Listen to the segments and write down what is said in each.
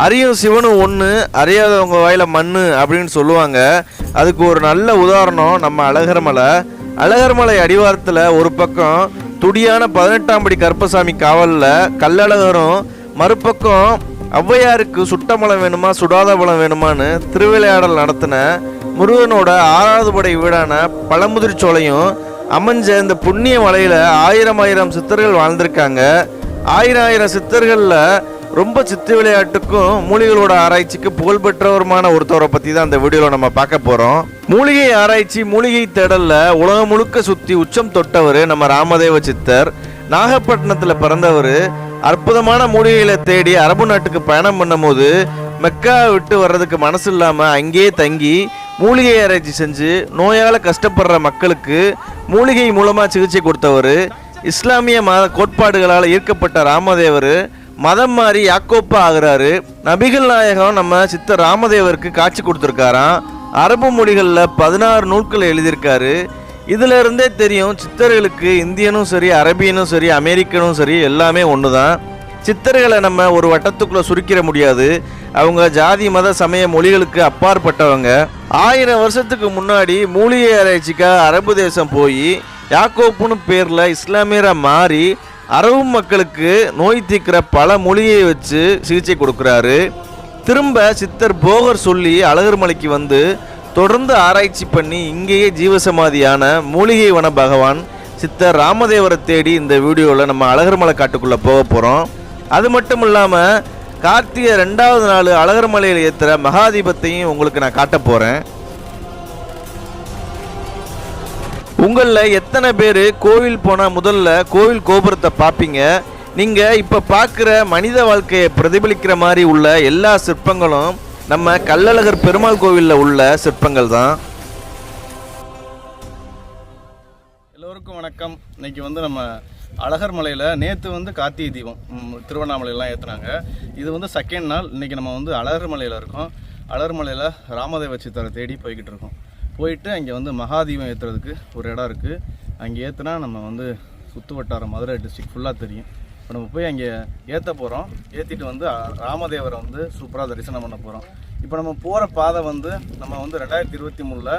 அரியும் சிவனும் ஒன்று, அறியாதவங்க வாயில மண்ணு அப்படின்னு சொல்லுவாங்க. அதுக்கு ஒரு நல்ல உதாரணம் நம்ம அழகர்மலை. அழகர்மலை அடிவாரத்தில் ஒரு பக்கம் துடியான 18ஆம் படி கருப்பசாமி காவலில் கல்லழகரும், மறுபக்கம் ஔவையாருக்கு சுட்ட பழம் வேணுமா சுடாத பழம் வேணுமான்னு திருவிளையாடல் நடத்தின முருகனோட 6வது படை வீடான பழமுதிர்ச்சோலையும் அமைஞ்ச இந்த புண்ணிய மலையில் ஆயிரம் சித்தர்கள் வாழ்ந்திருக்காங்க. ஆயிரம் சித்தர்களில் ரொம்ப சித்து விளையாட்டுக்கும் மூலிகளோட ஆராய்ச்சிக்கு புகழ்பெற்றவருமான ஒருத்தவரை பற்றி தான் இந்த வீடியோவில் நம்ம பார்க்க போகிறோம். மூலிகை ஆராய்ச்சி, மூலிகை தேடலில் உலகம் முழுக்க சுற்றி உச்சம் தொட்டவர் நம்ம ராமதேவ சித்தர். நாகப்பட்டினத்தில் பிறந்தவர். அற்புதமான மூலிகைகளை தேடி அரபு நாட்டுக்கு பயணம் பண்ணும்போது மெக்கா விட்டு வர்றதுக்கு மனசு இல்லாமல் அங்கேயே தங்கி மூலிகை ஆராய்ச்சி செஞ்சு நோயால் கஷ்டப்படுற மக்களுக்கு மூலிகை மூலமாக சிகிச்சை கொடுத்தவர். இஸ்லாமிய மத கோட்பாடுகளால் ஈர்க்கப்பட்ட ராமதேவர் மதம் மாறி யாக்கோப்பா ஆகிறாரு. நபிகள் நாயகம் நம்ம சித்தர் ராமதேவருக்கு காட்சி கொடுத்துருக்காராம். அரபு மொழிகளில் 16 நூல்களை எழுதியிருக்காரு. இதுல இருந்தே தெரியும் சித்தர்களுக்கு இந்தியனும் சரி, அரபியனும் சரி, அமெரிக்கனும் சரி எல்லாமே ஒன்று தான். சித்தர்களை நம்ம ஒரு வட்டத்துக்குள்ளே சுருக்கிட முடியாது. அவங்க ஜாதி மத சமய மொழிகளுக்கு அப்பாற்பட்டவங்க. 1000 வருஷத்துக்கு முன்னாடி மூலிகை ஆராய்ச்சிக்காக அரபு தேசம் போய் யாக்கோப்புன்னு பேரில் இஸ்லாமியராக மாறி அரபு மக்களுக்கு நோய் தீர்க்கிற பல மூலிகையை வச்சு சிகிச்சை கொடுக்குறாரு. திரும்ப சித்தர் போகர் சொல்லி அழகர்மலைக்கு வந்து தொடர்ந்து ஆராய்ச்சி பண்ணி இங்கேயே ஜீவசமாதியான மூலிகை வன பகவான் சித்தர் ராமதேவரை தேடி இந்த வீடியோவில் நம்ம அழகர்மலை காட்டுக்குள்ளே போக போகிறோம். அது மட்டும் இல்லாமல் கார்த்திகை 2வது நாள் அழகர்மலையில் ஏற்றுற மகாதீபத்தையும் உங்களுக்கு நான் காட்ட போகிறேன். உங்களில் எத்தனை பேர் கோவில் போனால் முதல்ல கோவில் கோபுரத்தை பார்ப்பீங்க? நீங்கள் இப்போ பார்க்குற மனித வாழ்க்கையை பிரதிபலிக்கிற மாதிரி உள்ள எல்லா சிற்பங்களும் நம்ம கள்ளழகர் பெருமாள் கோவிலில் உள்ள சிற்பங்கள் தான். எல்லோருக்கும் வணக்கம். இன்னைக்கு வந்து நம்ம அழகர் மலையில் நேற்று வந்து கார்த்திகை தீபம் திருவண்ணாமலையெல்லாம் ஏற்றுனாங்க. இது வந்து செகண்ட் நாள். இன்றைக்கி நம்ம வந்து அழகர் மலையில் இருக்கோம். அழகர் மலையில் ராமதேவ சித்தரை தேடி போய்கிட்டு இருக்கோம். போயிட்டு அங்கே வந்து மகாதீபம் ஏற்றுறதுக்கு ஒரு இடம் இருக்குது. அங்கே ஏற்றுனா நம்ம வந்து சுற்று வட்டாரம் மதுரை டிஸ்ட்ரிக்ட் ஃபுல்லாக தெரியும். இப்போ நம்ம போய் அங்கே ஏற்ற போகிறோம். ஏற்றிட்டு வந்து ராமதேவரை வந்து சூப்பராக தரிசனம் பண்ண போகிறோம். இப்போ நம்ம போகிற பாதை வந்து நம்ம வந்து 2023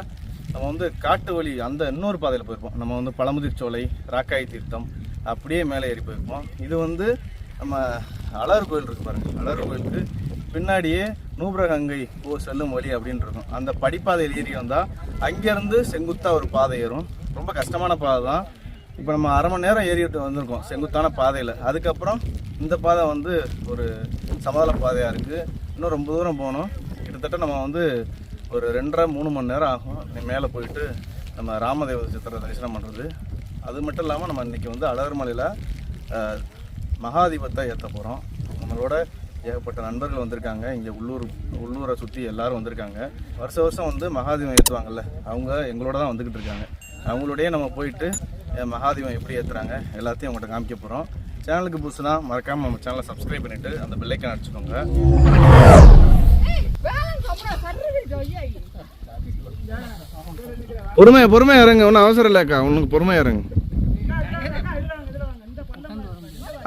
நம்ம வந்து காட்டு வழி அந்த இன்னொரு பாதையில் போயிருப்போம். நம்ம வந்து பழமுதிர்ச்சோலை, ராக்காய் தீர்த்தம் அப்படியே மேலே ஏறி போயிருப்போம். இது வந்து நம்ம அழகர் கோயில் இருக்குது பாருங்கள். அழகர் கோயிலுக்கு பின்னாடியே நூபுரகங்கை செல்லும் வழி அப்படின்னு இருக்கும். அந்த படிப்பாதையில் ஏறி வந்தால் அங்கேருந்து செங்குத்தாக ஒரு பாதை ஏறும். ரொம்ப கஷ்டமான பாதை தான். இப்போ நம்ம அரை மணி நேரம் ஏறிட்டு வந்திருக்கோம் செங்குத்தான பாதையில். அதுக்கப்புறம் இந்த பாதை வந்து ஒரு சமதள பாதையாக இருக்குது. இன்னும் ரொம்ப தூரம் போகணும். கிட்டத்தட்ட நம்ம வந்து ஒரு 2.5-3 மணி நேரம் ஆகும் மேலே போயிட்டு நம்ம ராமதேவ சித்தரை தரிசனம் பண்ணுறது. அது மட்டும் இல்லாமல் நம்ம இன்றைக்கி வந்து அழகர் மலையில் மகாதீபத்தை ஏற்ற போகிறோம். நம்மளோட ஏகப்பட்ட நண்பர்கள் வந்திருக்காங்க. இங்கே உள்ளூரை சுற்றி எல்லோரும் வந்திருக்காங்க. வருஷம் வந்து மகாதீபம் ஏற்றுவாங்கல்ல, அவங்க எங்களோட தான் வந்துக்கிட்டு இருக்காங்க. அவங்களோடய நம்ம போயிட்டு மகாதீபம் எப்படி ஏற்றுறாங்க எல்லாத்தையும் அவங்கள்ட்ட காமிக்க போகிறோம். சேனலுக்கு புதுசுனா மறக்காமல் நம்ம சேனலை சப்ஸ்கிரைப் பண்ணிவிட்டு அந்த பெல்லைக்கான அடிச்சுக்கோங்க. பொறுமையாக இறங்க, ஒன்றும் அவசரம் இல்லைக்கா, உனக்கு பொறுமையாக இறங்க.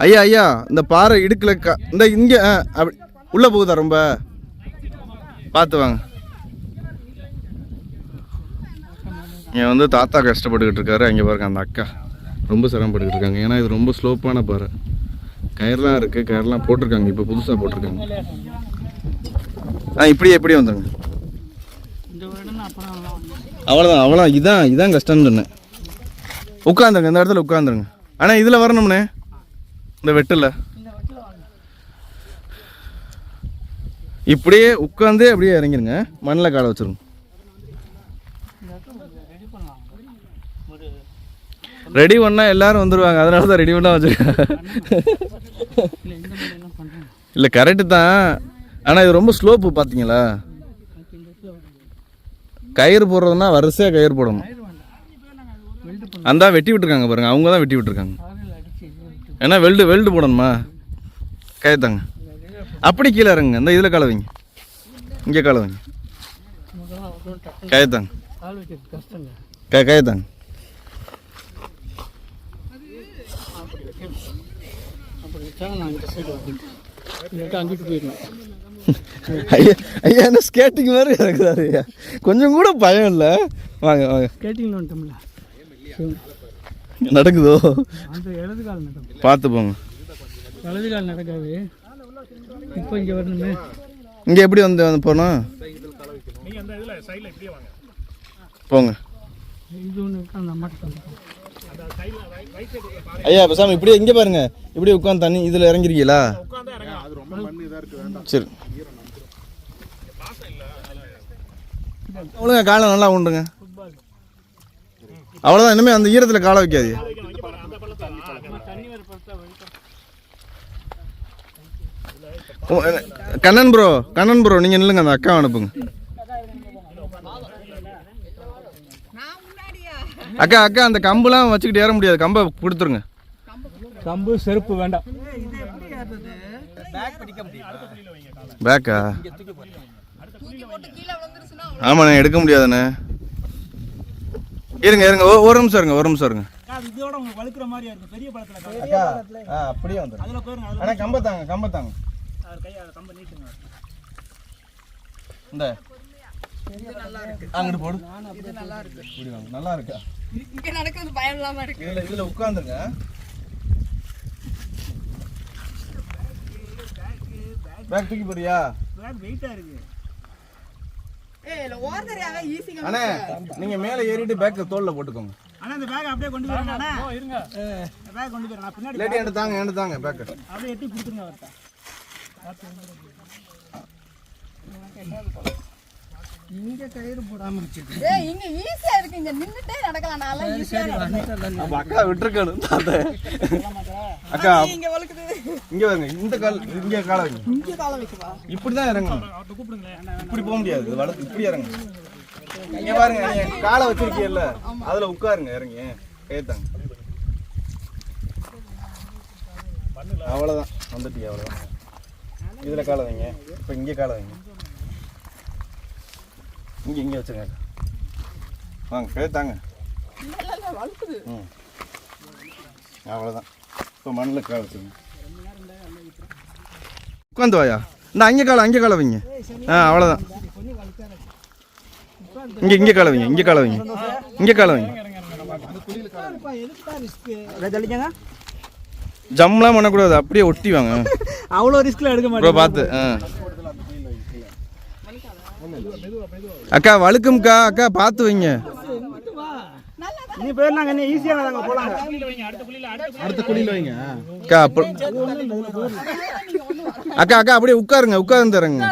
ஐயா இந்த பாறை இடுக்கலக்கா, இந்த இங்கே அப்படி உள்ளே போகுதா? ரொம்ப பார்த்து வாங்க. இங்கே வந்து தாத்தா கஷ்டப்பட்டுக்கிட்டு இருக்காரு. அங்கே பாருங்க அந்த அக்கா ரொம்ப சிரமப்பட்டுக்கிட்டு இருக்காங்க. ஏன்னா இது ரொம்ப ஸ்லோப்பான பாறை. கயிறுலாம் இருக்குது, கயிறுலாம் போட்டிருக்காங்க, இப்போ புதுசாக போட்டிருக்காங்க. இப்படி வந்துடுங்க. அவ்வளோதான் இதான் கஷ்டம்னு சொன்னேன். உட்காந்துருங்க, இந்த இடத்துல உட்காந்துருங்க. ஆனால் இதில் வரணும்னே, இந்த வெட்டில் இப்படியே உட்காந்து அப்படியே இறங்கிருங்க. மண்ணில் காலை வச்சுருங்க. ரெடி பண்ணால் எல்லோரும் வந்துடுவாங்க. அதனால தான் ரெடி பண்ணால் வச்சுருக்கேன். இல்லை கரெக்டு தான். ஆனால் இது ரொம்ப ஸ்லோப்பு பார்த்தீங்களா? கயிறு போடுறதுன்னா வரிசையாக கயிறு போடணும். அந்த வெட்டி விட்டுருக்காங்க பாருங்கள், அவங்க தான் வெட்டி விட்டுருக்காங்க. ஏன்னா வெல்டு போடணுமா? கயத்தாங்க. அப்படி கீழே இறங்குங்க. இந்த இதில் காலை வைங்க, இங்கே காலை வைங்க. கயத்தாங்க கயத்தாங்க. அங்கிட்டு போயிடலாம். ஐயா ஐயா என்ன ஸ்கேட்டிங் மாதிரி இறக்குறாரு ஐயா, கொஞ்சம் கூட பயம் இல்லை. வாங்க வாங்க. ஸ்கேட்டிங்கில் வந்துட்டோம்ல, நடக்குதோ அந்த இடது கால் நடக்கும், பார்த்து போங்க. வலது கால் நடக்காது. இப்போ இங்கே வரணுமே. இங்கே எப்படி வந்து போனோம்? போங்க இது ஒன்று இருக்கு, அந்த அம்மாட்ட சொல்லுங்க. ஐயா பேசாம இப்படியே இங்கே பாருங்க, இப்படி உட்காந்து தண்ணி இதில் இறங்கிருக்கீங்களா? சரி ஒழுங்க, காலை நல்லா உண்டுங்க. அவ்வளோதான், இனிமேல் அந்த ஈரத்தில் காலை வைக்காது. கண்ணன் ப்ரோ நீங்கள் நில்லுங்க, அந்த அக்கா அனுப்புங்க. அக்கா அக்கா அந்த கம்புலாம் வச்சுக்கிட்டு ஏற முடியாது, கம்பை கொடுத்துருங்க. கம்பு செருப்பு வேண்டாம். பேக்கா? ஆமாண்ணே, எடுக்க முடியாதுண்ணே. இருங்க ஒரு நிமிஷம் இருங்க. இதோட உங்களுக்கு வழுக்கிற மாதிரியா இருக்கும், பெரிய பழத்தில் அக்கா அப்படியே வந்து அதில் போயிருங்க. ஆனால் கம்பை தாங்க கம்பை நீட்டுங்க. இந்த அங்கிட்டு போடு. நல்லா இருக்கா? இங்க நடக்கிறது பயம் இல்லாம இருக்கு. இதுல உட்கார்ந்துங்க. பேக் தூக்கி போறியா? பேக் வெயிட்டா இருக்கு. ஏய் ஓர்தறியாங்க ஈஸியா. அண்ணே நீங்க மேலே ஏறிட்டு பேக் தோல்ல போட்டுக்கோங்க. அண்ணா இந்த பேக் அப்படியே கொண்டு போறேன் அண்ணா. இருங்க. பேக் கொண்டு போறேன். நான் பின்னாடி லேடி எடுத்தாங்க பேக். அப்படியே எட்டி கொடுத்துருங்க அவர்ட்ட. இங்க கயிறு போடாம வச்சிருக்கு. ஏய் இங்க ஈஸியா இருக்கு, இங்க நின்னுட்டே நடக்கலாம். நான் எல்லாம் ஈஸியா நடக்கிறேன். அப்ப அக்கா விட்டுருக்கணும் தாத்தா. அக்கா இங்க வழுக்குது. இங்க வாங்க, இந்த கால் இங்க காலை வைங்க. இங்க கால வைக்கவா? இப்படி தான் இறங்கணும். அவர்ட்ட கூப்பிடுங்களேன். இப்படி போக முடியாது, இது வலது இப்படி இறங்க. இங்க பாருங்க, நீங்க காலை வச்சிருக்கீங்கல்ல, அதுல உட்காருங்க, இறங்கி கேட்டாங்க. அவ்வளவுதான், வந்துட்டீங்க, அவ்வளவுதான். இதுல காலை வைங்க. இப்ப இங்கே காலை வைங்க. இங்கே வச்சுங்க. வாங்க கேட்டாங்க. இல்ல வழுக்குது. அவ்வளோதான். இப்போ மண்ணில் காலை வச்சுங்க. உட்காந்து வாயா. இந்த அங்கே காலை வைங்க. அவ்வளோதான். இங்கே காலை வைங்க. ஜம்லாம் பண்ணக்கூடாது, அப்படியே ஒட்டி வாங்க. அவ்வளோ ரிஸ்க்ல எடுக்க ப்ரோ பார்த்து. அக்கா வழுக்கும்க்கா, அக்கா பார்த்து வைங்க. நீ போயிடலாங்க, நீ ஈஸியாக நாங்கள் போகலாங்க. அடுத்த குழியில் வைங்க. அக்கா அப்படியே உட்கார்ந்து தரங்க.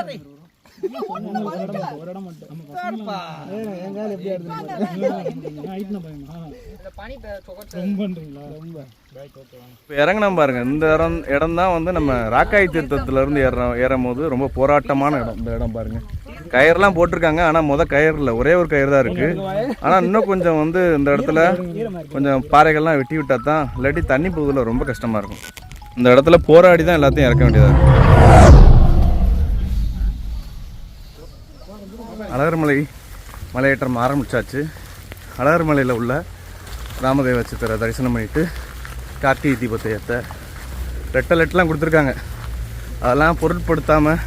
இப்போ இறங்கினோம் பாருங்க, இந்த இடம் தான் வந்து நம்ம ராக்காய் தீர்த்தத்துலேருந்து ஏறும் போது ரொம்ப போராட்டமான இடம். இந்த இடம் பாருங்க, கயிறுலாம் போட்டிருக்காங்க, ஆனால் கயிறு இல்லை, ஒரே ஒரு கயிறு தான் இருக்கு. ஆனால் இன்னும் கொஞ்சம் வந்து இந்த இடத்துல கொஞ்சம் பாறைகள்லாம் வெட்டி விட்டா தான், இல்லாட்டி தண்ணி போகுதில் ரொம்ப கஷ்டமாக இருக்கும். இந்த இடத்துல போராடி தான் எல்லாத்தையும் இறக்க வேண்டியதாக இருக்கும். அழகர்மலை மலையேற்றம் ஆரம்பிச்சாச்சு. அழகர்மலையில் உள்ள ராமதேவ சித்தரை தரிசனம் பண்ணிவிட்டு கார்த்திகை தீபத்தை ஏற்ற ரெட்டை லெட்டெலாம் கொடுத்துருக்காங்க. அதெல்லாம் பொருட்படுத்தாமல்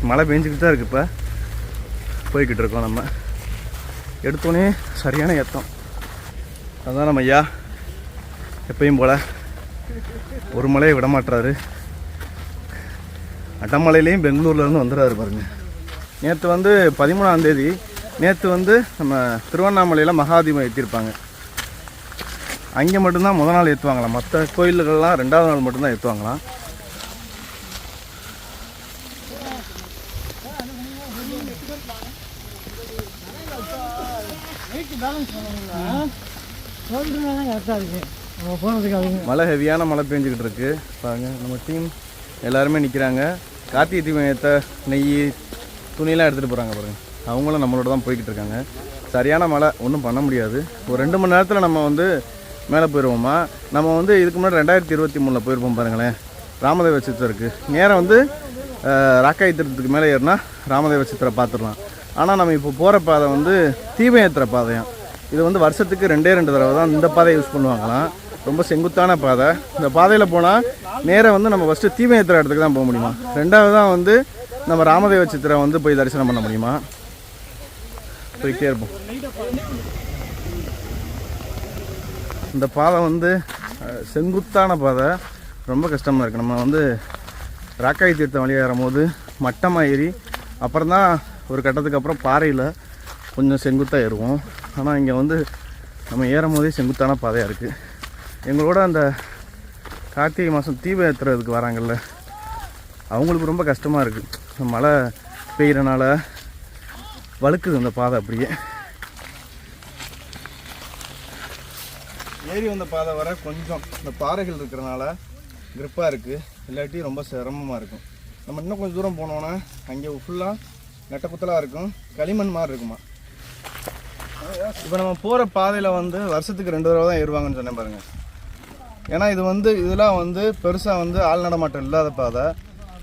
மழை பெஞ்சிக்கிட்டு தான் இருக்குது. இப்போ போய்கிட்டு இருக்கோம். நம்ம எடுத்தோடனே சரியான ஏற்றம். அதுதான் நம்ம ஐயா எப்பயும் போல் ஒரு மலையை விட மாட்டுறாரு. அட்டமலையிலையும் பெங்களூர்லேருந்து வந்துடுறாரு பாருங்க. நேற்று வந்து 13ஆம் தேதி, நேற்று வந்து நம்ம திருவண்ணாமலையில் மகாதீபம் ஏற்றிருப்பாங்க. அங்கே மட்டும்தான் முதல் நாள் ஏற்றுவாங்களாம், மற்ற கோயில்கள்லாம் 2வது நாள் மட்டும்தான் ஏற்றுவாங்களாம். மழை ஹெவியான மழை பெஞ்சிக்கிட்டு இருக்கு பாருங்க. நம்ம டீம் எல்லாருமே நிற்கிறாங்க. கார்த்திகை தீபம் ஏற்ற நெய் துணியெல்லாம் எடுத்துகிட்டு போகிறாங்க பாருங்கள். அவங்களும் நம்மளோட தான் போய்கிட்டு இருக்காங்க. சரியான மழை, ஒன்றும் பண்ண முடியாது. ஒரு 2 மணி நேரத்தில் நம்ம வந்து மேலே போயிடுவோமா. நம்ம வந்து இதுக்கு முன்னாடி 2023 போயிருப்போம் பாருங்களேன், ராமதேவ சித்தருக்கு. நேரம் வந்து ராக்காய் தீர்த்தத்துக்கு மேலே ஏறினா ராமதேவ சித்தரை பார்த்துடலாம். ஆனால் நம்ம இப்போ போகிற பாதை வந்து தீபம் ஏற்றுற பாதையாம். இது வந்து வருஷத்துக்கு 2 தடவை தான் இந்த பாதையை யூஸ் பண்ணுவாங்களாம். ரொம்ப செங்குத்தான பாதை. இந்த பாதையில் போனால் நேராக வந்து நம்ம ஃபஸ்ட்டு தீபம் ஏற்றுற இடத்துக்கு தான் போக முடியுமா. 2வது தான் வந்து நம்ம ராமதேவ சித்திரை வந்து போய் தரிசனம் பண்ண முடியுமா? போய்கிட்டே இருப்போம். இந்த பாதை வந்து செங்குத்தான பாதை, ரொம்ப கஷ்டமாக இருக்குது. நம்ம வந்து ராக்காய் தீர்த்தம் வழியாக ஏறும்போது மட்டமாக ஏறி அப்புறம் தான் ஒரு கட்டத்துக்கு அப்புறம் பாறையில் கொஞ்சம் செங்குத்தாக ஏறுவோம். ஆனால் இங்கே வந்து நம்ம ஏறும் போதே செங்குத்தான பாதையாக இருக்குது. எங்களோட அந்த கார்த்திகை மாதம் தீபம் ஏற்றுறதுக்கு வராங்கல்ல, அவங்களுக்கு ரொம்ப கஷ்டமாக இருக்குது. மழை பெய்கிறனால வழுக்குது அந்த பாதை. அப்படியே ஏறி வந்த பாதை வர கொஞ்சம் இந்த பாறைகள் இருக்கிறனால கிரிப்பாக இருக்குது, இல்லாட்டி ரொம்ப சிரமமாக இருக்கும். நம்ம இன்னும் கொஞ்சம் தூரம் போனோன்னா அங்கே ஃபுல்லாக நெட்டக்குத்தலாக இருக்கும், களிமண் மாதிரி இருக்குமா. இப்போ நம்ம போகிற பாதையில் வந்து வருஷத்துக்கு 2 தடவை தான் ஏறுவாங்கன்னு சொன்னேன் பாருங்கள். ஏன்னா இது வந்து இதெல்லாம் வந்து பெருசாக வந்து ஆள் நடமாட்டம் இல்லாத பாதை.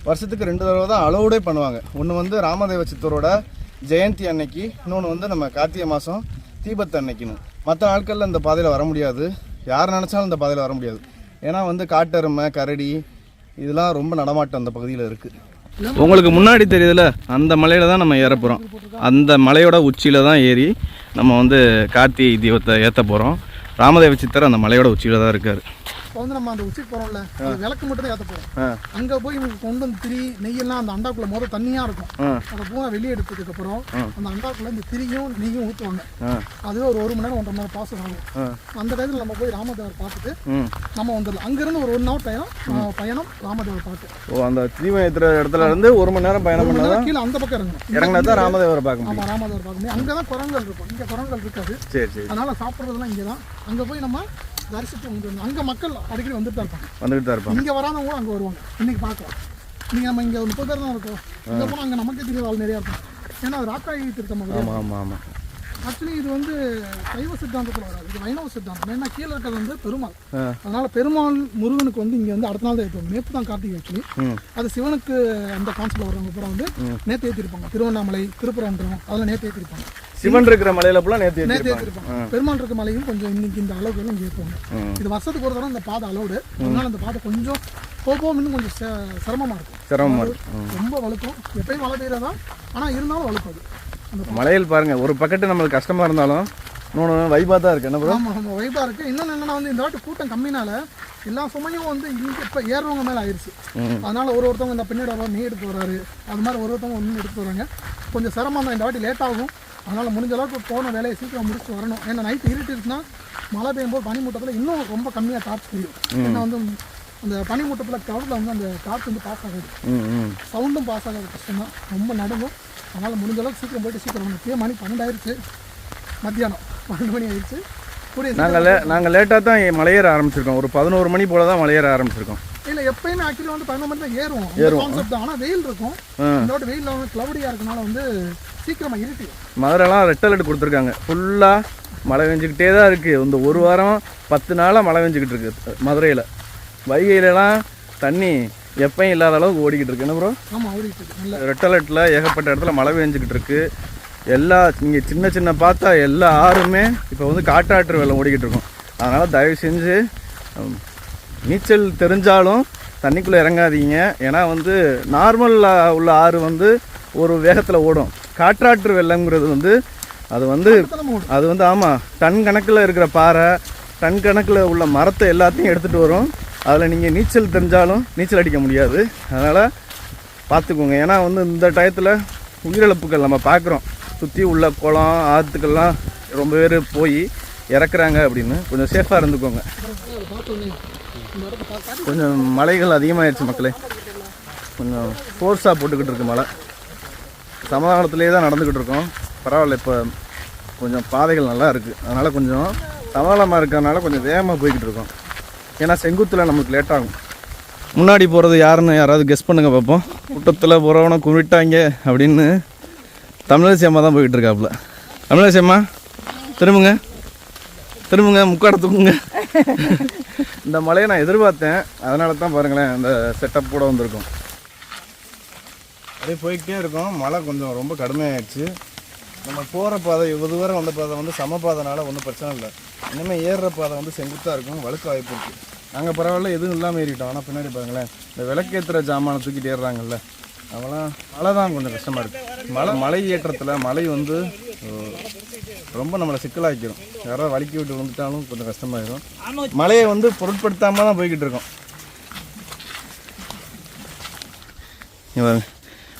வருஷத்துக்கு 2 தடவை தான் அலோடே பண்ணுவாங்க. ஒன்று வந்து ராமதேவ சித்தரோட ஜெயந்தி அன்னைக்கு, இன்னொன்று வந்து நம்ம கார்த்திகை மாதம் தீபத்து அன்னைக்குன்னு. மற்ற நாட்களில் இந்த பாதையில் வர முடியாது, யார் நினச்சாலும் இந்த பாதையில் வர முடியாது. ஏன்னா வந்து காட்டெருமை, கரடி இதெல்லாம் ரொம்ப நடமாட்டம் அந்த பகுதியில் இருக்குது. உங்களுக்கு முன்னாடி தெரியுதுல, அந்த மலையில் தான் நம்ம ஏற போகிறோம். அந்த மலையோட உச்சியில் தான் ஏறி நம்ம வந்து கார்த்திகை தீபத்தை ஏற்ற போகிறோம். ராமதேவ சித்தர் அந்த மலையோட உச்சியில் தான் இருக்கார். இப்போ வந்து நம்ம அந்த உச்சிக்கு போகிறோம்ல, விளக்கு மட்டும் தான் ஏற்ற போகிறோம். அங்கே போய் கொண்டு வந்து திரி நெய்யெல்லாம் அந்த அண்டாக்குள்ளே முதல் தண்ணியாக இருக்கும். அதை பூரா வெளியே எடுத்ததுக்கப்புறம் அந்த அண்டாக்குள்ளே இந்த திரியும் நெய்யும் ஊற்றுவாங்க. அதுவே ஒரு 1 மணி நேரம் 1.5 மணி நேரம் பாசம் ஆகும். அந்த டைத்தில் நம்ம போய் ராமதேவர் பார்த்துட்டு நம்ம வந்துடலாம். அங்கேருந்து ஒரு 1 ஹவர் பயணம் ராமதேவர் பார்த்து. ஓ, அந்த தீபம் ஏற்றுற இடத்துல இருந்து 1 மணி நேரம் பயணம் பண்ணால் கீழே அந்த பக்கம் இறங்கினா தான் ராமதேவரை பார்க்க முடியும். ஆமாம், ராமதேவர் பார்க்க முடியும். அங்கே தான் குரங்கள் இருக்கும், இங்கே குரங்கள் இருக்காது. சரி சரி. அதனால் சாப்பிட்றதுலாம் இங்கே தான். அங்கே போய் நம்ம தரிசித்து வந்துடணும். அங்கே மக்கள் அடிக்கடி வந்துட்டு தான் இருப்பாங்க. வந்துட்டு தான் இருப்பாங்க. இங்கே வராதவங்க கூட அங்கே வருவாங்க. இன்றைக்கி பார்க்கலாம். நீங்கள் நம்ம இங்கே 30 பேர் தான் இருக்கோம். இங்கே போனால் அங்கே நமக்கே தெரியாத ஆள் நிறையா இருக்கும். ஏன்னா அது ராக்காய் திருத்தம். ஆமாம் ஆமாம் ஆமாம். ஆக்சுவலி இது வந்து சைவ சித்தாந்தத்தில் வராது, இது வைணவ சித்தாந்தம். ஏன்னா கீழே இருக்கிறது வந்து பெருமாள். அதனால் பெருமாள் முருகனுக்கு வந்து இங்கே வந்து அடுத்த நாள் தான் ஏற்றுவாங்க. நேற்று தான் கார்த்திகை. ஆக்சுவலி அது சிவனுக்கு அந்த கான்செப்டில் வர்றவங்க பூரா வந்து நேற்று ஏற்றிருப்பாங்க. திருவண்ணாமலை, திருப்பரங்குன்றம் அதெல்லாம் நேற்று ஏற்றிருப்பாங்க. சிவன் இருக்கிற மலையில ஃபுல்லாக நேற்று ஏற்றிருப்பாங்க. பெருமாள் இருக்க மலையும் கொஞ்சம் இன்னைக்கு இந்த அளவுக்கு இங்கே ஏற்றுவாங்க. இது வருஷத்துக்கு ஒரு தடவை இந்த பாதை அலோடு. அதனால அந்த பாதை கொஞ்சம் போகும் இன்னும் கொஞ்சம் சிரமமாக இருக்கும். சிரமமாக இருக்கும், ரொம்ப வழுக்கும். எப்பயும் மழை பெய்யறதா, ஆனால் இருந்தாலும் வழுக்காது. மலையில் பாருங்க, ஒரு பக்கத்து நம்மளுக்கு கஷ்டமா இருந்தாலும் இன்னொன்று வைபாக தான் இருக்கு. என்ன ப்ரோ? ஆமாம் ஆமாம், வைபாக இருக்குது. இன்னொன்று என்னென்னா வந்து இந்த வாட்டி கூட்டம் கம்மினால எல்லா சுமையும் வந்து இங்கே இப்போ ஏறுறவங்க மேலே ஆயிடுச்சு. அதனால் ஒருத்தவங்க இந்த பின்னாடி வர நீ எடுத்து வர்றாரு, அது மாதிரி ஒருத்தவங்க ஒன்று எடுத்து வராங்க. கொஞ்சம் சிரமம் தான். இந்த வாட்டி லேட் ஆகும். அதனால் முடிஞ்ச அளவுக்கு போன வேலையை சீக்கிரம் முடிச்சுட்டு வரணும். ஏன்னா நைட்டு இருட்டுச்சுன்னா மழை பெய்யும்போது பனிமூட்டத்தில் இன்னும் ரொம்ப கம்மியாக டார்ச் தெரியும். ஏன்னா வந்து அந்த பனிமூட்டத்தில் க்ளவுடில் வந்து அந்த டார்ச் வந்து பாஸ் ஆகாது, சவுண்டும் பாஸ் ஆகாது, கஷ்டம்தான், ரொம்ப நடுங்கும். அதனால் முடிஞ்ச அளவுக்கு சீக்கிரம் போய்ட்டு சீக்கிரம் வரணும். மணி 12 ஆயிடுச்சு, மத்தியானம் 12 மணி ஆயிடுச்சு. நாங்கள் லேட்டாக தான் மலையேற ஆரம்பிச்சிருக்கோம். ஒரு 11 மணி போல தான் மலையேற ஆரம்பிச்சிருக்கோம். இல்லை, எப்பயுமே ஆக்சுவலி வந்து 11 மணி தான் ஏறுவோம் கான்செப்ட் தான். ஆனால் வெயில் இருக்கும். இந்த வாட்டி வெயில் வந்து க்ளவுடியாக இருக்கனால வந்து சீக்கிரமாக இருட்டி. மதுரைலாம் ரெட் அலர்ட் கொடுத்துருக்காங்க. ஃபுல்லாக மழை பெஞ்சிக்கிட்டே தான் இருக்குது. இந்த ஒரு வாரம் 10 நாளாக மழை பெஞ்சிக்கிட்டு இருக்குது மதுரையில். வைகையிலலாம் தண்ணி எப்பயும் இல்லாத அளவுக்கு ஓடிக்கிட்டு இருக்கு. என்ன ப்ரோ? ஆமாம், ஓடிக்கிட்டு இருக்கு. ரெட் அலர்ட்டில் ஏகப்பட்ட இடத்துல மழை பெஞ்சிக்கிட்டு இருக்கு. எல்லா இங்கே சின்ன சின்ன பார்த்தா எல்லா ஆறுமே இப்போ வந்து காட்டாற்று வெள்ளம் ஓடிக்கிட்டு இருக்கும். அதனால் தயவு செஞ்சு நீச்சல் தெரிஞ்சாலும் தண்ணிக்குள்ளே இறங்காதீங்க. ஏன்னா வந்து நார்மலாக உள்ள ஆறு வந்து ஒரு வேகத்தில் ஓடும். காற்றாற்று வெள்ளம்ங்கிறது வந்து அது வந்து ஆமாம், டன் கணக்கில் இருக்கிற பாறை, டன் கணக்கில் உள்ள மரத்தை எல்லாத்தையும் எடுத்துகிட்டு வரும். அதில் நீங்கள் நீச்சல் தெரிஞ்சாலும் நீச்சல் அடிக்க முடியாது. அதனால் பார்த்துக்கோங்க. ஏன்னா வந்து இந்த டயத்தில் உயிரிழப்புகள் நம்ம பார்க்குறோம். சுற்றி உள்ள குளம், ஆற்றுக்கள்லாம் ரொம்ப பேர் போய் இறக்குறாங்க. அப்படின்னு கொஞ்சம் சேஃபாக இருந்துக்கோங்க. கொஞ்சம் மழைகள் அதிகமாகிடுச்சு மக்களே. கொஞ்சம் ஃபோர்ஸாக போட்டுக்கிட்டு இருக்கு மழை. சமாதானத்திலே தான் நடந்துக்கிட்டு இருக்கோம். பரவாயில்ல, இப்போ கொஞ்சம் பாதைகள் நல்லா இருக்குது. அதனால் கொஞ்சம் சமாதானமாக இருக்கிறதுனால கொஞ்சம் வேகமாக போய்கிட்டு இருக்கோம். ஏன்னா செங்குத்தில் நமக்கு லேட் ஆகும். முன்னாடி போகிறது யாருன்னு யாராவது கெஸ் பண்ணுங்க பார்ப்போம். கூட்டத்தில் போகிறவனை கும்பிட்டாங்க அப்படின்னு தமிழரசி அம்மா தான் போய்கிட்டு இருக்காப்புல. தமிழரசி அம்மா திரும்புங்க, திரும்புங்க, முக்காட தூக்குங்க. இந்த மலையை நான் எதிர்பார்த்தேன். அதனால தான் பாருங்களேன் அந்த செட்டப் கூட வந்திருக்கும். அப்படியே போய்கிட்டே இருக்கோம். மழை கொஞ்சம் ரொம்ப கடுமையாகிடுச்சு. நம்ம போகிற பாதை இவ்வளோ தூரம் வந்த பாதை வந்து சம பாதைனால ஒன்றும் பிரச்சனை இல்லை. இனிமேல் ஏறுற பாதை வந்து செங்குத்தாக இருக்கும், வழுக்க வாய்ப்பு இருக்குது. நாங்கள் பரவாயில்ல எதுவும் இல்லாமல் ஏறிட்டோம். ஆனால் பின்னாடி பாருங்களேன், இந்த விளக்கேற்றுற ஜாமானை தூக்கிட்டு ஏறுறாங்கல்ல, அவெல்லாம் மழை தான் கொஞ்சம் கஷ்டமாக இருக்குது. மலை ஏற்றத்தில் மழை வந்து ரொம்ப நம்மளை சிக்கலாக்கிடும். யாராவது வலிக்கி விட்டு விழுந்துட்டாலும் கொஞ்சம் கஷ்டமாயிடும். மழையை வந்து பொருட்படுத்தாமல் தான் போய்கிட்டு இருக்கோம்.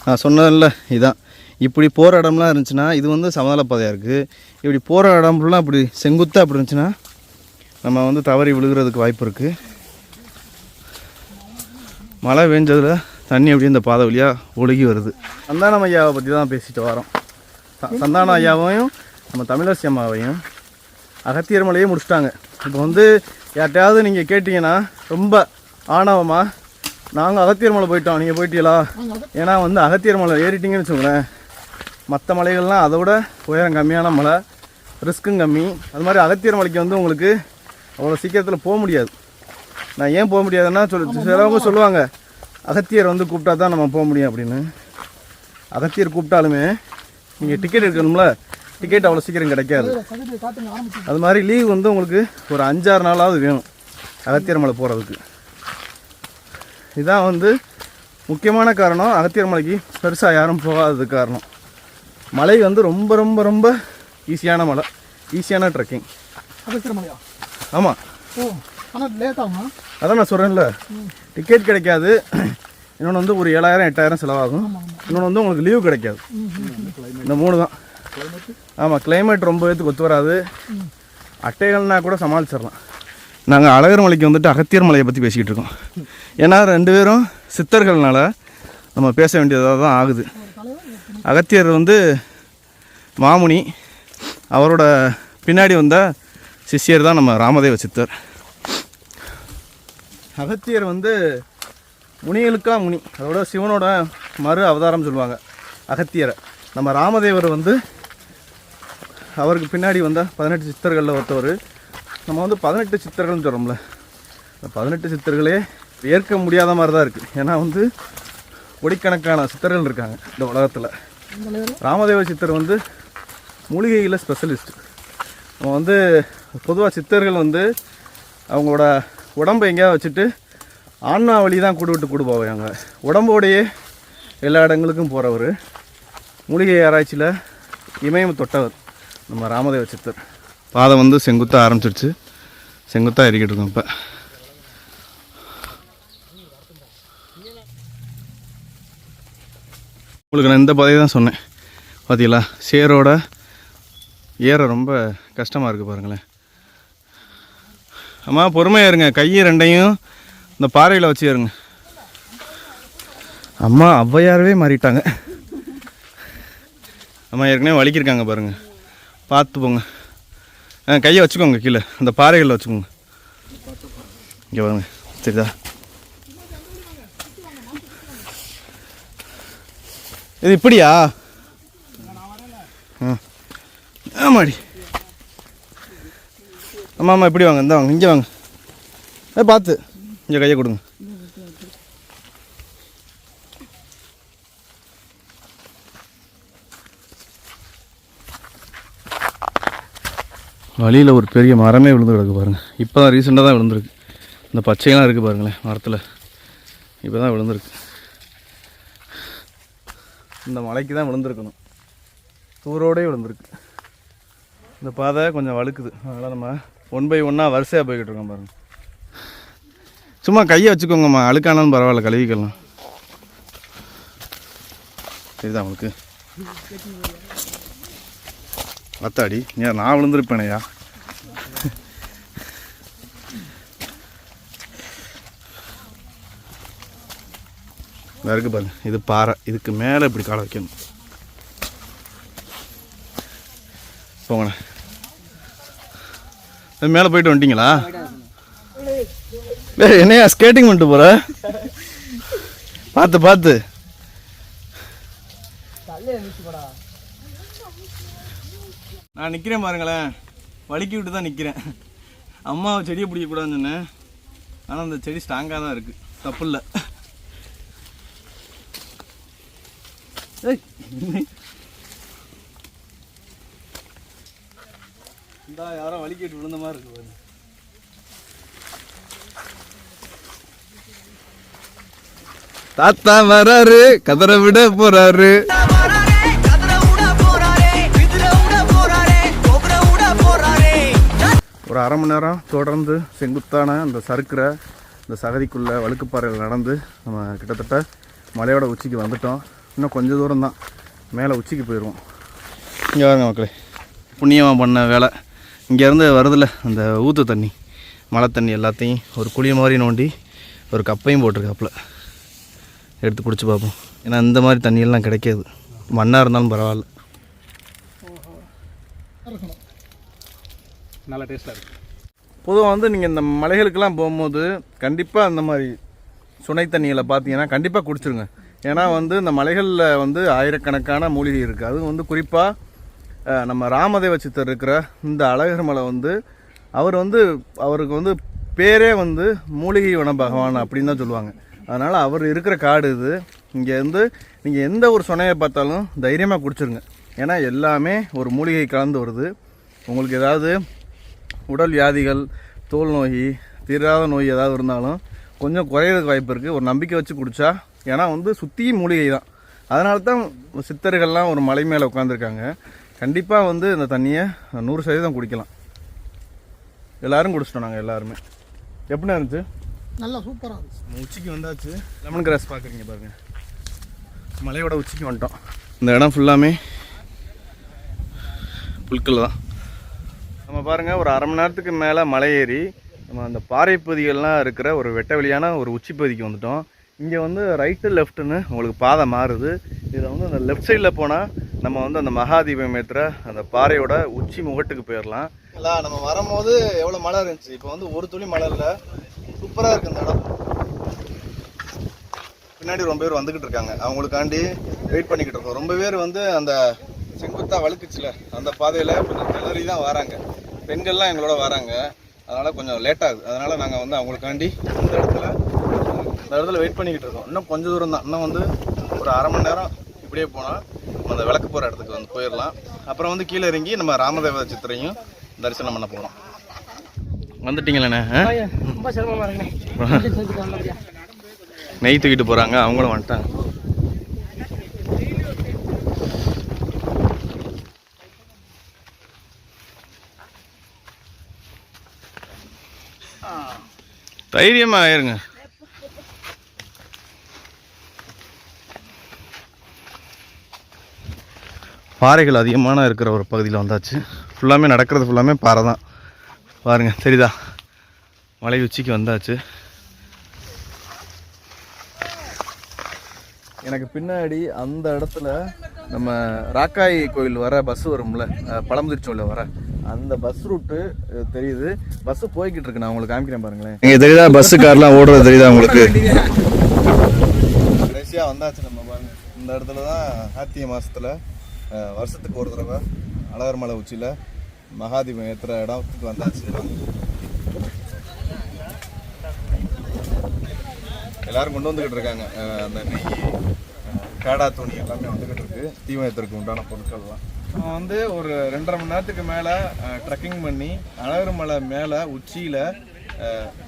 நான் சொன்னதில்ல, இதான் இப்படி போகிற இடம்லாம் இருந்துச்சுன்னா இது வந்து சமதள பாதையாக இருக்குது. இப்படி போகிற இடம் ஃபுல்லாக அப்படி செங்குத்தாக அப்படி இருந்துச்சுன்னா நம்ம வந்து தவறி விழுகிறதுக்கு வாய்ப்பு இருக்குது. மழை பெஞ்சதில் தண்ணி அப்படியே இந்த பாதை வழியாக ஒழுகி வருது. சந்தானம் ஐயாவை பற்றி தான் பேசிட்டு வரோம். சந்தானம் ஐயாவையும் நம்ம தமிழரசி அம்மாவையும் அகத்தியர் மலையே முடிச்சிட்டாங்க. இப்போ வந்து யார்ட்டையாவது நீங்கள் கேட்டிங்கன்னா ரொம்ப ஆணவமாக நாங்கள் அகத்தியர் மலை போயிட்டோம், நீங்கள் போயிட்டீங்களா? ஏன்னா வந்து அகத்தியர் மலை ஏறிட்டிங்கன்னு வச்சுக்கோங்களேன், மற்ற மலைகள்லாம் அதை விட உயரம் கம்மியான மலை, ரிஸ்க்கும் கம்மி. அது மாதிரி அகத்தியர் மலைக்கு வந்து உங்களுக்கு அவ்வளோ சீக்கிரத்தில் போக முடியாது. நான் ஏன் போக முடியாதுன்னா சிலவங்க சொல்லுவாங்க அகத்தியர் வந்து கூப்பிட்டா தான் நம்ம போக முடியும் அப்படின்னு. அகத்தியர் கூப்பிட்டாலுமே நீங்கள் டிக்கெட் எடுக்கணும்ல, டிக்கெட் அவ்வளோ சீக்கிரம் கிடைக்காது. அது மாதிரி லீவ் வந்து உங்களுக்கு ஒரு 5-6 நாளாவது வேணும் அகத்தியர் மலை போகிறதுக்கு. இதுதான் வந்து முக்கியமான காரணம். அகத்தியர் மலைக்கு பெருசாக யாரும் போகாததுக்கு காரணம். மலை வந்து ரொம்ப ரொம்ப ரொம்ப ஈஸியான மலை, ஈஸியான ட்ரெக்கிங். அகத்தியர் மலையா? ஆமாம். ஓ, ஆனால் லேட் ஆகுமா? அதான் நான் சொல்கிறேன்ல, டிக்கெட் கிடைக்காது. இன்னொன்று வந்து ஒரு 7,000-8,000 செலவாகும். இன்னொன்று வந்து உங்களுக்கு லீவு கிடைக்காது. இந்த 3 தான். ஆமாம், கிளைமேட் ரொம்ப பேத்துக்கு ஒத்து வராது. அட்டைகள்னா கூட சமாளிச்சிடலாம். நாங்கள் அழகர் மலைக்கு வந்துட்டு அகத்தியர் மலையை பற்றி பேசிக்கிட்டு இருக்கோம். ஏன்னா 2 பேரும் சித்தர்கள்னால நம்ம பேச வேண்டியதாக தான் ஆகுது. அகத்தியர் வந்து மாமுனி, அவரோட பின்னாடி வந்த சிஷ்யர் தான் நம்ம ராமதேவ சித்தர். அகத்தியர் வந்து முனிகளுக்கா முனி, அதோட சிவனோட மறு அவதாரம் சொல்லுவாங்க அகத்தியரை. நம்ம ராமதேவர் வந்து அவருக்கு பின்னாடி வந்த 18 சித்தர்களில் ஒருத்தவர். நம்ம வந்து 18 சித்தர்கள்னு சொல்கிறோம்ல, 18 சித்தர்களே ஏற்க முடியாத மாதிரி தான் இருக்குது. ஏன்னா வந்து கோடிக்கணக்கான சித்தர்கள் இருக்காங்க இந்த உலகத்தில். ராமதேவ சித்தர் வந்து மூலிகையில் ஸ்பெஷலிஸ்ட். அவன் வந்து பொதுவாக சித்தர்கள் வந்து அவங்களோட உடம்பை எங்கேயாவது வச்சுட்டு ஆன்மா வழி தான் கூடு விட்டு கூடு போவாங்க. உடம்போடையே எல்லா இடங்களுக்கும் போகிறவர். மூலிகை ஆராய்ச்சியில் இமயம் தொட்டவர் நம்ம ராமதேவ சித்தர். பாதை வந்து செங்குத்தாக ஆரம்பிச்சிருச்சு, செங்குத்தாக ஏறிக்கிட்டு இருக்கோம். இப்போ உங்களுக்கு நான் இந்த பாதையை தான் சொன்னேன், பார்த்தீங்களா? சேரோட ஏற ரொம்ப கஷ்டமாக இருக்குது பாருங்களேன். அம்மா பொறுமையாக இருங்க, கையை 2ஐயும் இந்த பாறையில் வச்சு ஏறுங்க. அம்மா ஔவையாரவே மாறிட்டாங்க. அம்மா ஏற்கனவே வலிக்கிருக்காங்க பாருங்கள், பார்த்து போங்க. கையை வச்சுக்கோங்க கீழே, அந்த பாறைகளில் வச்சுக்கோங்க. இங்கே வாங்க, சரிதா? இது இப்படியா? ஆமாடி. ஆமாம், இப்படி வாங்க, இந்த வாங்க, இங்கே வாங்க. பார்த்து இங்கே கையை கொடுங்க. வழியில் ஒரு பெரிய மரமே விழுந்து கிடக்கு பாருங்கள். இப்போ தான் ரீசெண்டாக தான் விழுந்துருக்கு. இந்த பச்சையெல்லாம் இருக்குது பாருங்களேன் மரத்தில், இப்போ தான் விழுந்துருக்கு. இந்த மலைக்கு தான் விழுந்துருக்கணும், தூரோடே விழுந்துருக்கு. இந்த பாதை கொஞ்சம் வழுக்குது, அதனால் நம்ம 1 by 1 வரிசையாக போய்கிட்டு இருக்கோம் பாருங்கள். சும்மா கையை வச்சுக்கோங்கம்மா, அழுக்கானாலும் பரவாயில்ல, கழுவிக்கலாம். சரிதான் உங்களுக்கு? அத்தாடி, ஏன் நான் விழுந்துருப்பேனையா? இருக்கு பாருங்க, இது பாறை, இதுக்கு மேலே இப்படி காலை வைக்கணும். போங்கண்ணே, மேலே போயிட்டு வந்துட்டீங்களா? என்னையா ஸ்கேட்டிங் பண்ணிட்டு போற? பார்த்து பார்த்து. நான் நிற்கிறேன் பாருங்களேன், வலிக்கி விட்டு தான் நிற்கிறேன். அம்மாவை செடியை பிடிக்கக்கூடாதுன்னு சொன்னேன், ஆனால் அந்த செடி ஸ்ட்ராங்காக தான் இருக்குது, தப்பு இல்லை. இந்த யாரோ வலிக்கிட்டு விழுந்த மாதிரி இருக்கு பாருங்க. தாத்தா வராரு, கதற விட போறாரு. ஒரு அரை மணி நேரம் தொடர்ந்து செங்குத்தான அந்த சறுக்கிற இந்த சகதிக்குள்ளே வழுக்குப்பாறையில் நடந்து நம்ம கிட்டத்தட்ட மலையோட உச்சிக்கு வந்துட்டோம். இன்னும் கொஞ்சம் தூரம் தான், மேலே உச்சிக்கு போயிடுவோம். இங்கே வாங்க மக்களே, புண்ணியமாக பண்ண வேலை. இங்கேருந்து வருதில்ல அந்த ஊற்று தண்ணி, மழை தண்ணி எல்லாத்தையும் ஒரு குழி மாதிரி நோண்டி ஒரு கப்பையும் போட்டிருக்காப்புல. எடுத்து குடிச்சு பார்ப்போம். ஏன்னா இந்த மாதிரி தண்ணியெல்லாம் கிடைக்காது, மண்ணாக இருந்தாலும் பரவாயில்ல. நல்லா டேஸ்ட்டாக இருக்குது. பொதுவாக வந்து நீங்கள் இந்த மலைகளுக்கெல்லாம் போகும்போது கண்டிப்பாக அந்த மாதிரி சுனை தண்ணிகளை பார்த்தீங்கன்னா கண்டிப்பாக குடிச்சிருங்க. ஏன்னா வந்து இந்த மலைகளில் வந்து ஆயிரக்கணக்கான மூலிகை இருக்குது. அதுவும் வந்து குறிப்பாக நம்ம ராமதேவ சித்தர் இருக்கிற இந்த அழகர் மலை வந்து அவருக்கு வந்து பேரே வந்து மூலிகை வன பகவான் அப்படின்னு தான் சொல்லுவாங்க. அதனால் அவர் இருக்கிற காடு இது. இங்கே வந்து நீங்கள் எந்த ஒரு சுனையை பார்த்தாலும் தைரியமாக குடிச்சிருங்க. ஏன்னா எல்லாமே ஒரு மூலிகை கலந்து வருது. உங்களுக்கு ஏதாவது உடல் வியாதிகள், தோல் நோய், தீராத நோய் ஏதாவது இருந்தாலும் கொஞ்சம் குறையிறதுக்கு வாய்ப்பு இருக்குது. ஒரு நம்பிக்கை வச்சு குடித்தா. ஏன்னா வந்து சுற்றியும் மூலிகை தான். அதனால தான் சித்தர்கள்லாம் ஒரு மலை மேலே உட்காந்துருக்காங்க. கண்டிப்பாக வந்து இந்த தண்ணியை 100% குடிக்கலாம். எல்லோரும் குடிச்சிட்டோம் நாங்கள் எல்லாருமே. எப்படின்னா இருந்துச்சு? நல்லா சூப்பராக இருந்துச்சு. உச்சிக்கு வந்தாச்சு. லெமன் கிராஸ் பார்க்குறீங்க பாருங்கள், மலையோட உச்சிக்கு வந்துட்டோம். இந்த இடம் ஃபுல்லாமே புல்கள் தான். நம்ம பாருங்கள், ஒரு அரை மணி நேரத்துக்கு மேலே மலை ஏறி நம்ம அந்த பாறை பகுதிகள்லாம் இருக்கிற ஒரு வெட்ட வெளியான ஒரு உச்சி பகுதிக்கு வந்துட்டோம். இங்கே வந்து ரைட்டு லெஃப்ட்டுன்னு உங்களுக்கு பாதை மாறுது. இதில் வந்து அந்த லெஃப்ட் சைடில் போனால் நம்ம வந்து அந்த மகாதீபம் ஏற்றுற அந்த பாறையோட உச்சி முகட்டுக்கு போயிடலாம். இல்லை நம்ம வரும்போது எவ்வளோ மழை இருந்துச்சு, இப்போ வந்து ஒரு துளி மழை இல்லை. சூப்பராக இருக்குது இந்த இடம். பின்னாடி ரொம்ப பேர் வந்துக்கிட்டு இருக்காங்க, அவங்களுக்காண்டி வெயிட் பண்ணிக்கிட்டு இருக்கோம். ரொம்ப பேர் வந்து அந்த செங்குத்தா வழுக்குச்சுல அந்த பாதையில் கொஞ்சம் கிளறி தான் வராங்க. பெண்கள்லாம் எங்களோட வராங்க, அதனால் கொஞ்சம் லேட் ஆகுது. அதனால் நாங்கள் வந்து அவங்களுக்காண்டி இந்த இடத்துல வெயிட் பண்ணிக்கிட்டு இருக்கோம். இன்னும் கொஞ்சம் தூரம் தான், இன்னும் வந்து ஒரு அரை மணி நேரம் இப்படியே போனால் அந்த விளக்கு போகிற இடத்துக்கு வந்து போயிடலாம். அப்புறம் வந்து கீழே இறங்கி நம்ம ராமதேவ சித்தரையும் தரிசனம் பண்ண போகிறோம். வந்துட்டீங்களேண்ணே? ரொம்ப சிரமமாக இருக்குண்ணே. நெய் தூக்கிட்டு போகிறாங்க, அவங்களும் வந்துட்டாங்க. தைரியமா ஆயிருங்க. பாறைகள் அதிகமான இருக்கிற ஒரு பகுதியில் வந்தாச்சு. ஃபுல்லாமே நடக்கிறது ஃபுல்லாமே பாறை தான். பாருங்க, சரிதா? மலை உச்சிக்கு வந்தாச்சு. எனக்கு பின்னாடி அந்த இடத்துல நம்ம ராக்காய் கோயில் வர பஸ் வரும்ல, பழமுதிர்ச்சோல வர அந்த பஸ் ரூட்டு தெரியுது. பஸ் போய்கிட்டு இருக்கு, நான் உங்களுக்கு காமிக்கிறேன் பாருங்களேன். இங்கே தெரியுதா பஸ் கார்லாம் ஓடுறது தெரியுதா உங்களுக்கு? கடைசியாக வந்தாச்சு நம்ம பாருங்க. இந்த இடத்துல தான் கார்த்திகை மாதத்தில் வருஷத்துக்கு ஒரு தடவை அழகர் மலை உச்சியில் மகாதீபம் ஏற்றுற இடத்துக்கு வந்தாச்சு. எல்லாரும் கொண்டு வந்துக்கிட்டு இருக்காங்க. அந்த நெய், காடா துணி எல்லாமே வந்துக்கிட்டு இருக்கு. தீவனத்திற்கு உண்டான பொருட்கள்லாம் வந்து ஒரு 2.5 மணி நேரத்துக்கு மேலே ட்ரெக்கிங் பண்ணி அழகர் மலை மேலே உச்சியில்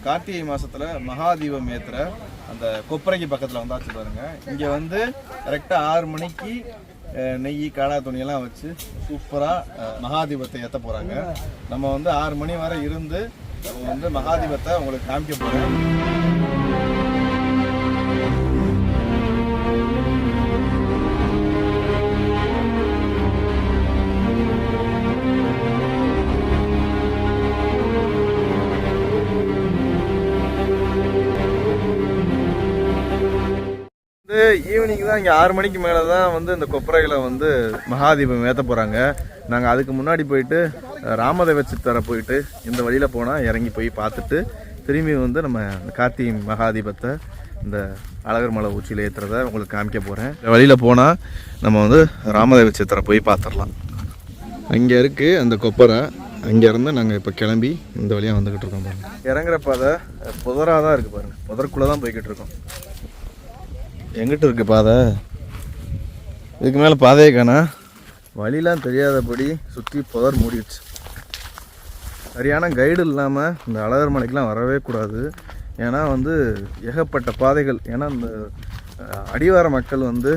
கார்த்திகை மாதத்தில் மகாதீபம் ஏற்றுற அந்த கொப்பரைக்கு பக்கத்தில் வந்தாச்சு பாருங்க. இங்கே வந்து கரெக்டாக 6 மணிக்கு நெய், காடா துணியெல்லாம் வச்சு சூப்பராக மகாதீபத்தை ஏற்ற போகிறாங்க. நம்ம வந்து 6 மணி வரை இருந்து வந்து மகாதீபத்தை உங்களுக்கு காமிக்க போகிறோம். ஈவினிங் தான் இங்கே 6 மணிக்கு மேலே தான் வந்து இந்த கொப்பரைகளை வந்து மகாதீபம் ஏற்ற போகிறாங்க. நாங்கள் அதுக்கு முன்னாடி போயிட்டு ராமதேவ சித்தரை போயிட்டு இந்த வழியில் போனால் இறங்கி போய் பார்த்துட்டு திரும்பி வந்து நம்ம கார்த்திகை மகாதீபத்தை இந்த அழகர் மலை உச்சியில் ஏற்றுறத உங்களுக்கு காமிக்க போகிறேன். இந்த வழியில் போனால் நம்ம வந்து ராமதேவ சித்தரை போய் பார்த்துடலாம். அங்கே இருக்குது அந்த கொப்பரை, அங்கேருந்து நாங்கள் இப்போ கிளம்பி இந்த வழியாக வந்துக்கிட்டு இருக்கோம் பாருங்கள். இறங்குற பாதை புதராக தான் இருக்குது பாருங்கள், புதருக்குள்ளே தான் போய்கிட்டு இருக்கோம். எங்கிட்ட இருக்கு பாதை? இதுக்கு மேலே பாதையே காணா. வழிலாம் தெரியாதபடி சுற்றி புதர் மூடிடுச்சு. சரியான கைடு இல்லாமல் இந்த அழகர் மலைக்கெலாம் வரவே கூடாது. ஏன்னா வந்து ஏகப்பட்ட பாதைகள். ஏன்னா இந்த அடிவார மக்கள் வந்து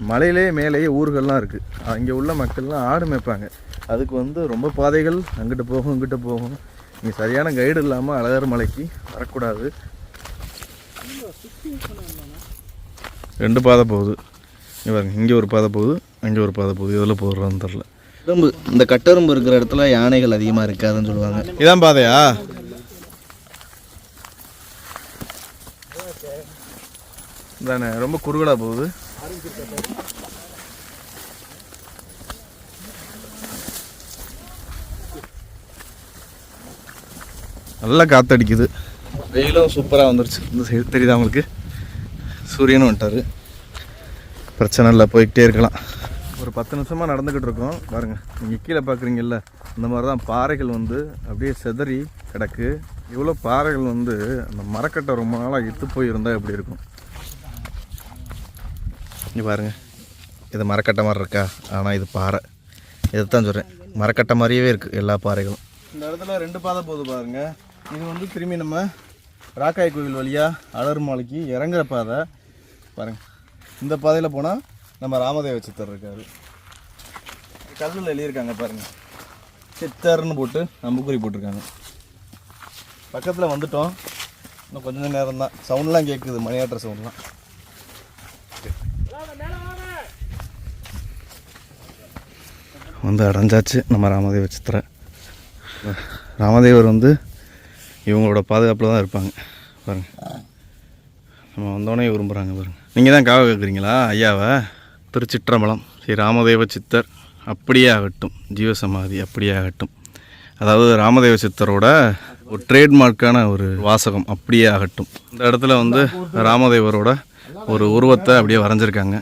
மலையிலே மேலேயே ஊர்கள்லாம் இருக்குது. அங்கே உள்ள மக்கள்லாம் ஆடு மேய்ப்பாங்க. அதுக்கு வந்து ரொம்ப பாதைகள் அங்கிட்டு போகும் இங்கிட்ட போகும். இங்கே சரியான கைடு இல்லாமல் அழகர் மலைக்கு வரக்கூடாது. 2 பாதை போகுது. இங்கே பாருங்க, இங்கே ஒரு பாதை போகுது, அங்கே ஒரு பாதை போகுது. இதில் போடுறான்னு தெரில. எறும்பு, இந்த கட்டெரும்பு இருக்கிற இடத்துல யானைகள் அதிகமாக இருக்காதுன்னு சொல்லுவாங்க. இதான் பாதையா? தானே, ரொம்ப குறுகலாக போகுது. நல்லா காற்றடிக்குது. வெயிலும் சூப்பராக வந்துருச்சு. இந்த சைடு தெரியுதா உங்களுக்கு? சூரியனும் வந்துட்டார். பிரச்சனை இல்லை, போய்கிட்டே இருக்கலாம். ஒரு 10 நிமிஷமாக நடந்துக்கிட்டு இருக்கோம். பாருங்கள், நீங்கள் கீழே பார்க்குறீங்கல்ல, இந்த மாதிரி தான் பாறைகள் வந்து அப்படியே செதறி கிடக்கு. இவ்வளோ பாறைகள் வந்து அந்த மரக்கட்டை ரொம்ப நாளாக இத்து போயிருந்தால் எப்படி இருக்கும்? இங்கே பாருங்கள், இது மரக்கட்டை மாதிரி இருக்கா? ஆனால் இது பாறை. இதைத்தான் சொல்கிறேன், மரக்கட்டை மாதிரியே இருக்குது எல்லா பாறைகளும். இந்த இடத்துல 2 பாதை போகுது பாருங்கள். இது வந்து திரும்பி நம்ம ராக்காய் கோவில் வழியாக அழகர் மலைக்கு இறங்குற பாதை பாருங்கள். இந்த பாதையில் போனால் நம்ம ராமதேவ சித்தர் இருக்கார். கல்லில் எழுதியிருக்காங்க பாருங்கள், சித்தர்னு போட்டு அம்புக்குறி போட்டிருக்காங்க. பக்கத்தில் வந்துட்டோம். இன்னும் கொஞ்சம் நேரம் தான். சவுண்ட்லாம் கேட்குது, மணியாட்டுற சவுண்ட்லாம். வந்து அடைஞ்சாச்சு நம்ம ராமதேவ சித்தரை. ராமதேவர் வந்து இவங்களோட பாதுகாப்பில் தான் இருப்பாங்க பாருங்கள். நம்ம வந்தோடனே விரும்புகிறாங்க பாருங்கள். நீங்கள் தான் காவ கேட்குறீங்களா ஐயாவை? திருச்சிற்றம்பலம் ஸ்ரீ ராமதேவ சித்தர் அப்படியே ஆகட்டும், ஜீவசமாதி அப்படியே ஆகட்டும். அதாவது ராமதேவ சித்தரோட ஒரு ட்ரேட்மார்க்கான ஒரு வாசகம் அப்படியே ஆகட்டும். இந்த இடத்துல வந்து ராமதேவரோட ஒரு உருவத்தை அப்படியே வரைஞ்சிருக்காங்க.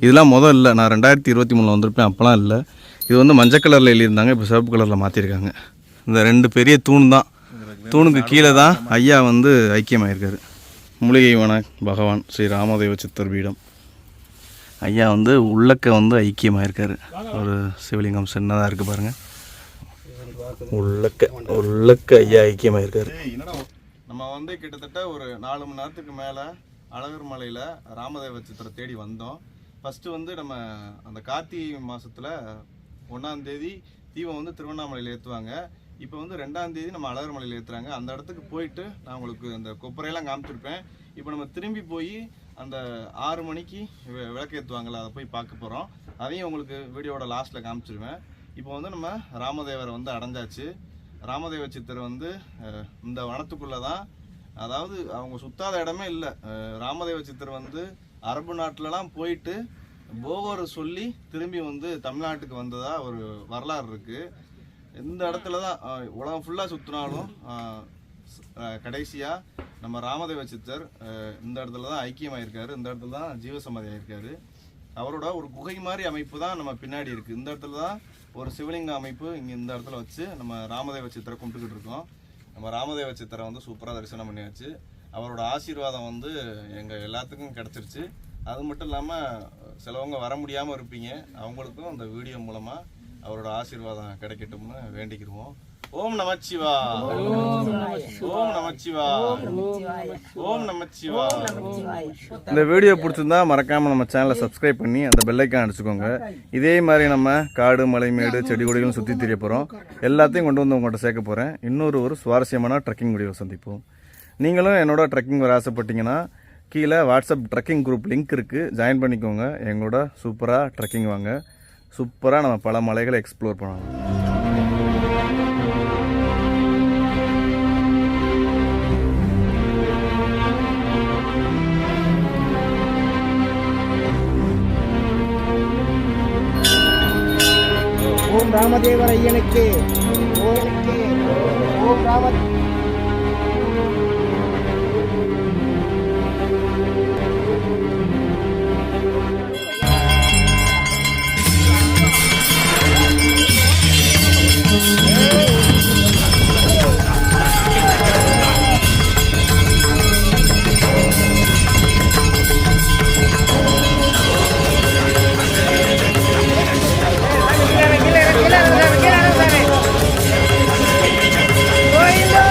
இதெல்லாம் முதல் இல்லை, நான் 2023 வந்திருப்பேன், அப்போலாம் இல்லை. இது வந்து மஞ்சள் கலரில் எழுதியிருந்தாங்க, இப்போ சிவப்பு கலரில் மாற்றிருக்காங்க. இந்த 2 பெரிய தூண் தான். தூணுக்கு கீழே தான் ஐயா வந்து ஐக்கியமாயிருக்காரு. மூலிகை வன பகவான் ஸ்ரீ ராமதேவ சித்தர் பீடம். ஐயா வந்து உள்ளக்க வந்து ஐக்கியமாயிருக்காரு. ஒரு சிவலிங்கம் சின்னதாக இருக்குது பாருங்கள். உள்ளக்க ஐயா ஐக்கியமாயிருக்காரு. நம்ம வந்து கிட்டத்தட்ட ஒரு 4 மணி நேரத்துக்கு மேலே அழகர் மலையில் ராமதேவ சித்தரை தேடி வந்தோம். ஃபஸ்ட்டு வந்து நம்ம அந்த கார்த்திகை மாதத்தில் 1ஆம் தேதி தீபம் வந்து திருவண்ணாமலையில் ஏற்றுவாங்க. இப்போ வந்து 2ஆம் தேதி நம்ம அழகர் மலையில் ஏற்றுறாங்க. அந்த இடத்துக்கு போயிட்டு நான் உங்களுக்கு அந்த கொப்பரையெல்லாம் காமிச்சிருப்பேன். இப்போ நம்ம திரும்பி போய் அந்த 6 மணிக்கு விளக்கு ஏற்றுவாங்கள்ல, அதை போய் பார்க்க போகிறோம். அதையும் உங்களுக்கு வீடியோவோட லாஸ்ட்டில் காமிச்சிருவேன். இப்போ வந்து நம்ம ராமதேவரை வந்து அடைஞ்சாச்சு. ராமதேவ சித்தர் வந்து இந்த வனத்துக்குள்ளே தான், அதாவது அவங்க சுத்தாத இடமே இல்லை. ராமதேவ சித்தர் வந்து அரபு நாட்டிலலாம் போயிட்டு போகர் சொல்லி திரும்பி வந்து தமிழ்நாட்டுக்கு வந்ததா ஒரு வரலாறு இருக்குது. இந்த இடத்துல தான் உலகம் ஃபுல்லாக சுற்றினாலும் கடைசியாக நம்ம ராமதேவ சித்தர் இந்த இடத்துல தான் ஐக்கியமாயிருக்காரு. இந்த இடத்துல தான் ஜீவசமாதி ஆயிருக்காரு. அவரோட ஒரு குகை மாதிரி அமைப்பு தான் நம்ம பின்னாடி இருக்குது. இந்த இடத்துல தான் ஒரு சிவலிங்க அமைப்பு இங்கே இந்த இடத்துல வச்சு நம்ம ராமதேவ சித்தரை கும்பிட்டுக்கிட்டு இருக்கோம். நம்ம ராமதேவ சித்தரை வந்து சூப்பராக தரிசனம் பண்ணியாச்சு. அவரோட ஆசீர்வாதம் வந்து எங்கள் எல்லாத்துக்கும் கிடச்சிருச்சு. அது மட்டும் இல்லாமல் சிலவங்க வர முடியாமல் இருப்பீங்க, அவங்களுக்கும் அந்த வீடியோ மூலமாக அவரோட ஆசீர்வாதம் கிடைக்கட்டும்னு வேண்டிக்கிடுவோம். ஓம் நமச்சிவா, ஓம் நமச்சிவா, ஓம் நமச்சிவா. இந்த வீடியோ பிடிச்சிருந்தா மறக்காமல் நம்ம சேனலை சப்ஸ்கிரைப் பண்ணி அந்த பெல்லைக்கான் அடிச்சுக்கோங்க. இதே மாதிரி நம்ம காடு, மலை, மேடு, செடி கொடிகளும் சுற்றி தெரிய போகிறோம். எல்லாத்தையும் கொண்டு வந்து உங்கள்கிட்ட சேர்க்க போகிறேன். ஒரு சுவாரஸ்யமான ட்ரெக்கிங் வீடியோ சந்திப்போம். நீங்களும் என்னோட ட்ரெக்கிங் வர ஆசைப்பட்டீங்கன்னா கீழே வாட்ஸ்அப் ட்ரெக்கிங் குரூப் லிங்க் இருக்குது, ஜாயின் பண்ணிக்கோங்க. எங்களோட சூப்பராக ட்ரெக்கிங் வாங்க. சூப்பராக நம்ம பல மலைகளை எக்ஸ்ப்ளோர் பண்ணலாம். ஓம் ராமதேவர் ஐயனுக்கு, ஓம் ராம கோயிலோ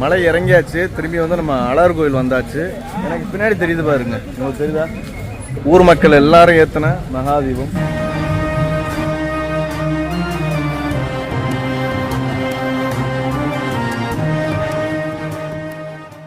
மலை இறங்கியாச்சு. திரும்பி வந்து நம்ம அழகர் கோயில் வந்தாச்சு. எனக்கு பின்னாடி தெரியுது பாருங்க, உங்களுக்கு தெரியுதா? ஊர் மக்கள் எல்லாரும் ஏற்றின மகாதீபம்.